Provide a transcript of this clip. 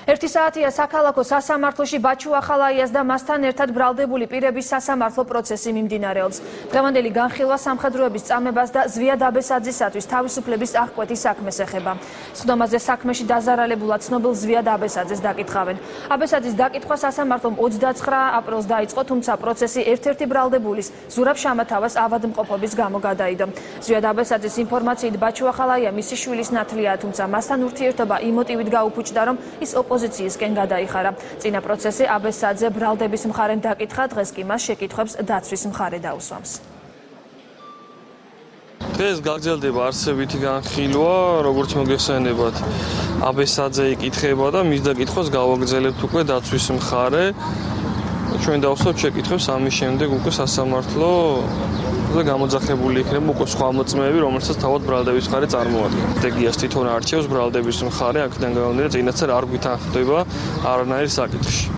1 საათია საქალაქო სასამართლოში ბაჩუ ახალაიას და მასთან ერთად ბრალდებული პირების სასამართლო პროცესი მიმდინარეობს. დღევანდელი განხილვა სამხედროების წამებას და ზვია დაბესაძისათვის თავისუფლების აღკვეთის საქმეს ეხება. სხდომაზე საქმეში დაზარალებულად ცნობილ ზვია დაბესაძეს დაკითხავენ. აბესაძის დაკითხვა სასამართლომ 29 აპრილს დაიწყო, თუმცა პროცესი ერთ-ერთი ბრალდებულის ზურაბ შამათავას ავადმყოფობის გამო გადაიდო. ზვია დაბესაძის ინფორმაციით ბაჩუ ახალაია მისი შვილის ნათლია, თუმცა მასთან ურთიერთობა იმ მოტივით გაუფუჭდა, რომ ის ოპოზიციისკენ გადაიხარა. წინა პროცესი აბესაძე ბრალდების მხარემ დაკითხა, დღეს კი მას შეკითხვებს დაცვის მხარე დაუსვამს. დღეს გაგრძელდება არსებითი განხილვა, როგორც მოგეხსენებათ, აბესაძე იკითხება და მის დაკითხვას გავაგრძელებთ უკვე დაცვის მხარე. ჩვენ დავსვამთ შეკითხვებს, ამის შემდეგ უკვე სასამართლო და გამოძახებული იქნება უკვე სხვა მოწმეები, რომელსაც თავად ბრალდების მხარე წარმოადგენს. სტრატეგიას თვითონ არჩევს ბრალდების მხარე, აქედან გამომდინარე, წინასწარ არ გვითანხმდება არანაირ საკითხში.